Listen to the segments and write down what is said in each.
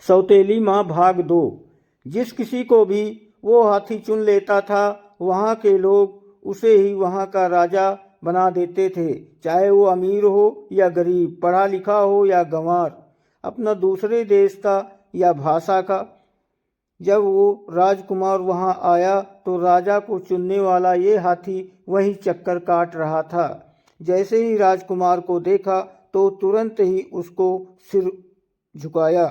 सौतेली माँ भाग 2। जिस किसी को भी वो हाथी चुन लेता था, वहाँ के लोग उसे ही वहाँ का राजा बना देते थे, चाहे वो अमीर हो या गरीब, पढ़ा लिखा हो या गंवार, अपना दूसरे देश का या भाषा का। जब वो राजकुमार वहाँ आया तो राजा को चुनने वाला ये हाथी वहीं चक्कर काट रहा था। जैसे ही राजकुमार को देखा तो तुरंत ही उसको सिर झुकाया।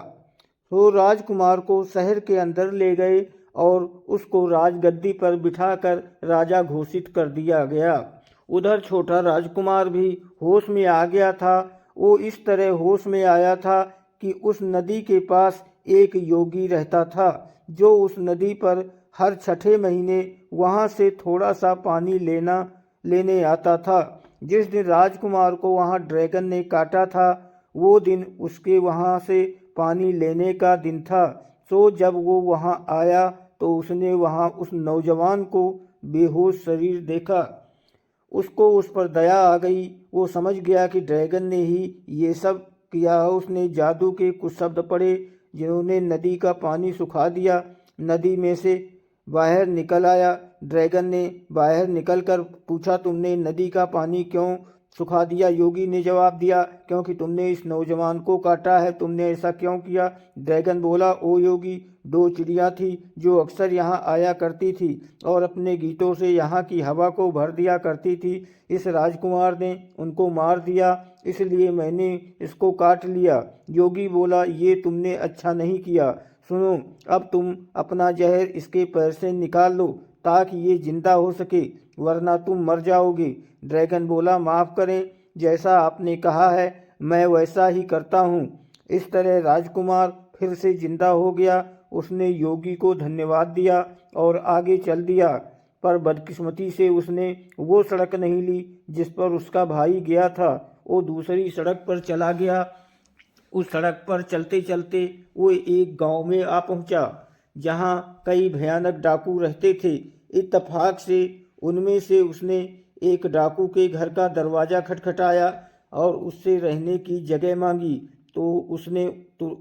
तो राजकुमार को शहर के अंदर ले गए और उसको राजगद्दी पर बिठाकर राजा घोषित कर दिया गया। उधर छोटा राजकुमार भी होश में आ गया था। वो इस तरह होश में आया था कि उस नदी के पास एक योगी रहता था, जो उस नदी पर हर छठे महीने वहाँ से थोड़ा सा पानी लेने आता था। जिस दिन राजकुमार को वहाँ ड्रैगन ने काटा था, वो दिन उसके वहाँ से पानी लेने का दिन था। सो जब वो वहाँ आया तो उसने वहाँ उस नौजवान को बेहोश शरीर देखा। उसको उस पर दया आ गई। वो समझ गया कि ड्रैगन ने ही ये सब किया। उसने जादू के कुछ शब्द पढ़े जिन्होंने नदी का पानी सुखा दिया। नदी में से बाहर निकल आया। ड्रैगन ने बाहर निकलकर पूछा, तुमने नदी का पानी क्यों सुखा दिया? योगी ने जवाब दिया, क्योंकि तुमने इस नौजवान को काटा है। तुमने ऐसा क्यों किया? ड्रैगन बोला, ओ योगी, दो चिड़िया थी जो अक्सर यहाँ आया करती थी और अपने गीतों से यहाँ की हवा को भर दिया करती थी। इस राजकुमार ने उनको मार दिया, इसलिए मैंने इसको काट लिया। योगी बोला, ये तुमने अच्छा नहीं किया। सुनो, अब तुम अपना जहर इसके पैर से निकाल लो ताकि ये जिंदा हो सके, वरना तुम मर जाओगे। ड्रैगन बोला, माफ़ करें, जैसा आपने कहा है मैं वैसा ही करता हूँ। इस तरह राजकुमार फिर से जिंदा हो गया। उसने योगी को धन्यवाद दिया और आगे चल दिया, पर बदकिस्मती से उसने वो सड़क नहीं ली जिस पर उसका भाई गया था। वो दूसरी सड़क पर चला गया। उस सड़क पर चलते चलते वो एक गांव में आ पहुंचा, जहां कई भयानक डाकू रहते थे। इत्तफाक से उनमें से उसने एक डाकू के घर का दरवाज़ा खटखटाया और उससे रहने की जगह मांगी, तो उसने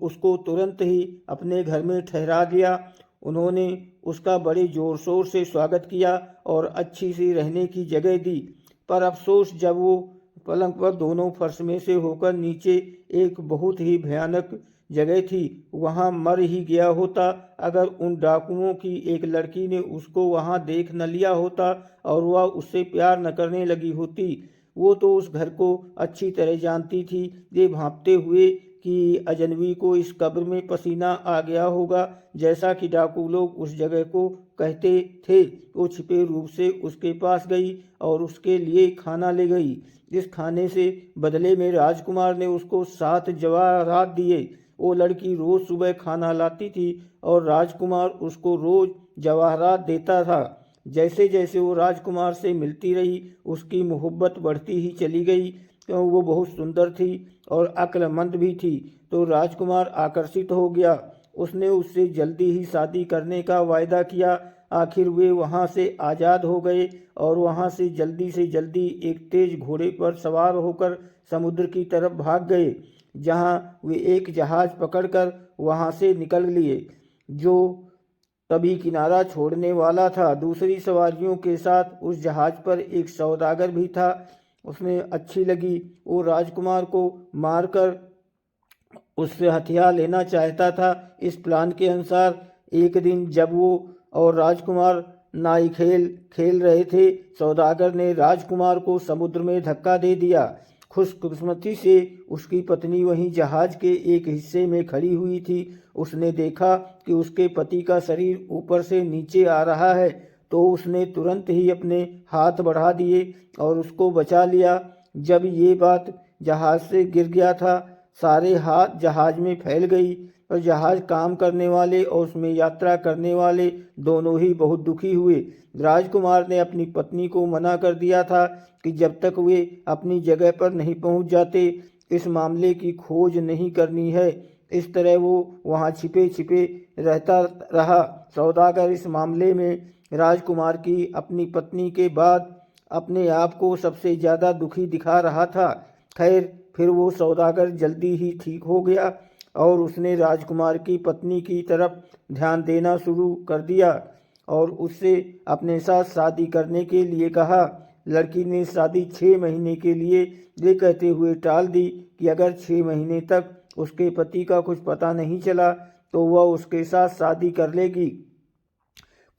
उसको तुरंत ही अपने घर में ठहरा दिया। उन्होंने उसका बड़े ज़ोर शोर से स्वागत किया और अच्छी सी रहने की जगह दी। पर अफसोस, जब वो पलंग पर दोनों फर्श में से होकर नीचे एक बहुत ही भयानक जगह थी, वहाँ मर ही गया होता अगर उन डाकुओं की एक लड़की ने उसको वहाँ देख न लिया होता और वह उससे प्यार न करने लगी होती। वो तो उस घर को अच्छी तरह जानती थी, ये भांपते हुए कि अजनबी को इस कब्र में पसीना आ गया होगा, जैसा कि डाकू लोग उस जगह को कहते थे। वो छिपे रूप से उसके पास गई और उसके लिए खाना ले गई। इस खाने से बदले में राजकुमार ने उसको 7 जवाहरात दिए। वो लड़की रोज सुबह खाना लाती थी और राजकुमार उसको रोज जवाहरात देता था। जैसे जैसे वो राजकुमार से मिलती रही, उसकी मोहब्बत बढ़ती ही चली गई, क्यों वो बहुत सुंदर थी और अक्लमंद भी थी। तो राजकुमार आकर्षित हो गया। उसने उससे जल्दी ही शादी करने का वायदा किया। आखिर वे वहाँ से आज़ाद हो गए और वहाँ से जल्दी एक तेज घोड़े पर सवार होकर समुद्र की तरफ भाग गए, जहाँ वे एक जहाज़ पकड़कर वहाँ से निकल लिए, जो तभी किनारा छोड़ने वाला था। दूसरी सवारियों के साथ उस जहाज़ पर एक सौदागर भी था। उसने अच्छी लगी। वो राजकुमार को मारकर उससे हथियार लेना चाहता था। इस प्लान के अनुसार एक दिन जब वो और राजकुमार नाई खेल रहे थे, सौदागर ने राजकुमार को समुद्र में धक्का दे दिया। खुशकिस्मती से उसकी पत्नी वहीं जहाज के एक हिस्से में खड़ी हुई थी। उसने देखा कि उसके पति का शरीर ऊपर से नीचे आ रहा है, तो उसने तुरंत ही अपने हाथ बढ़ा दिए और उसको बचा लिया। जब ये बात जहाज से गिर गया था, सारे हाथ जहाज में फैल गई और जहाज काम करने वाले और उसमें यात्रा करने वाले दोनों ही बहुत दुखी हुए। राजकुमार ने अपनी पत्नी को मना कर दिया था कि जब तक वे अपनी जगह पर नहीं पहुंच जाते, इस मामले की खोज नहीं करनी है। इस तरह वो वहां छिपे छिपे रहता रहा। सौदागर इस मामले में राजकुमार की अपनी पत्नी के बाद अपने आप को सबसे ज़्यादा दुखी दिखा रहा था। खैर, फिर वो सौदागर जल्दी ही ठीक हो गया। और उसने राजकुमार की पत्नी की तरफ ध्यान देना शुरू कर दिया और उससे अपने साथ शादी करने के लिए कहा। लड़की ने शादी 6 महीने के लिए ये कहते हुए टाल दी कि अगर 6 महीने तक उसके पति का कुछ पता नहीं चला तो वह उसके साथ शादी कर लेगी।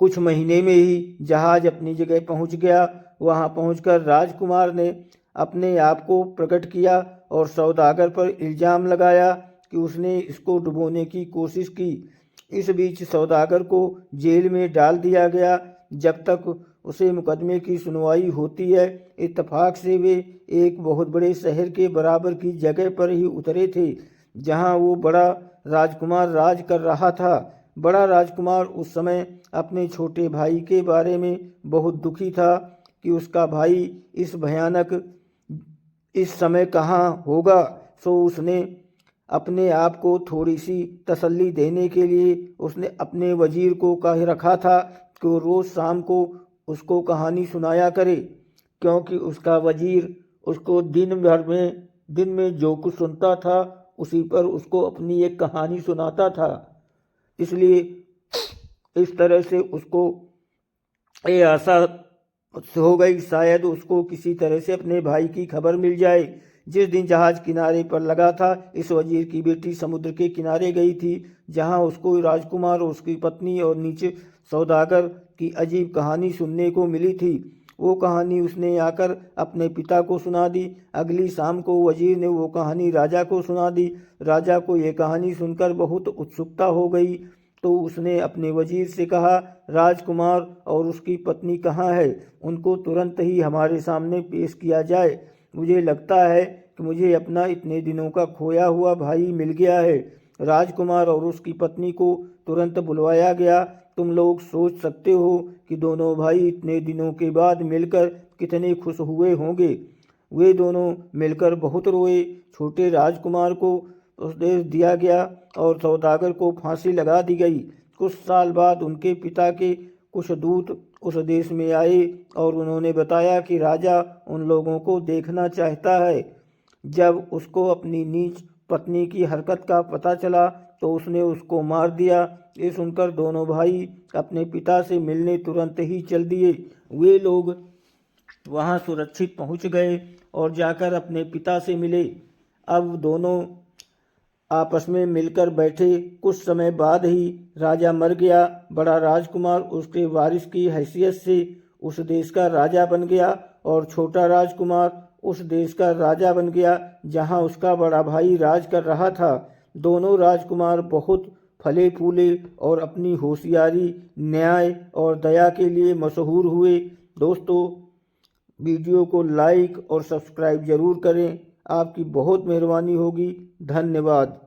कुछ महीने में ही जहाज अपनी जगह पहुंच गया। वहां पहुंचकर राजकुमार ने अपने आप को प्रकट किया और सौदागर पर इल्जाम लगाया कि उसने इसको डुबोने की कोशिश की। इस बीच सौदागर को जेल में डाल दिया गया जब तक उसे मुकदमे की सुनवाई होती है। इत्तेफाक से वे एक बहुत बड़े शहर के बराबर की जगह पर ही उतरे थे जहां वो बड़ा राजकुमार राज कर रहा था। बड़ा राजकुमार उस समय अपने छोटे भाई के बारे में बहुत दुखी था कि उसका भाई इस समय कहाँ होगा। सो उसने अपने आप को थोड़ी सी तसल्ली देने के लिए उसने अपने वजीर को कह रखा था कि वो रोज़ शाम को उसको कहानी सुनाया करे, क्योंकि उसका वजीर उसको दिन में जो कुछ सुनता था उसी पर उसको अपनी एक कहानी सुनाता था। इसलिए इस तरह से उसको ये आशा हो गई शायद उसको किसी तरह से अपने भाई की खबर मिल जाए। जिस दिन जहाज किनारे पर लगा था इस वजीर की बेटी समुद्र के किनारे गई थी जहां उसको राजकुमार और उसकी पत्नी और नीचे सौदागर की अजीब कहानी सुनने को मिली थी। वो कहानी उसने आकर अपने पिता को सुना दी। अगली शाम को वजीर ने वो कहानी राजा को सुना दी। राजा को ये कहानी सुनकर बहुत उत्सुकता हो गई तो उसने अपने वजीर से कहा, राजकुमार और उसकी पत्नी कहाँ है? उनको तुरंत ही हमारे सामने पेश किया जाए। मुझे लगता है कि मुझे अपना इतने दिनों का खोया हुआ भाई मिल गया है। राजकुमार और उसकी पत्नी को तुरंत बुलवाया गया। तुम लोग सोच सकते हो कि दोनों भाई इतने दिनों के बाद मिलकर कितने खुश हुए होंगे। वे दोनों मिलकर बहुत रोए। छोटे राजकुमार को उपदेश दिया गया और सौदागर को फांसी लगा दी गई। कुछ साल बाद उनके पिता के कुछ दूत उस देश में आए और उन्होंने बताया कि राजा उन लोगों को देखना चाहता है। जब उसको अपनी नीच पत्नी की हरकत का पता चला तो उसने उसको मार दिया। ये सुनकर दोनों भाई अपने पिता से मिलने तुरंत ही चल दिए। वे लोग वहां सुरक्षित पहुंच गए और जाकर अपने पिता से मिले। अब दोनों आपस में मिलकर बैठे। कुछ समय बाद ही राजा मर गया। बड़ा राजकुमार उसके वारिस की हैसियत से उस देश का राजा बन गया और छोटा राजकुमार उस देश का राजा बन गया जहां उसका बड़ा भाई राज कर रहा था। दोनों राजकुमार बहुत फले फूले और अपनी होशियारी, न्याय और दया के लिए मशहूर हुए। दोस्तों, वीडियो को लाइक और सब्सक्राइब जरूर करें। आपकी बहुत मेहरबानी होगी। धन्यवाद।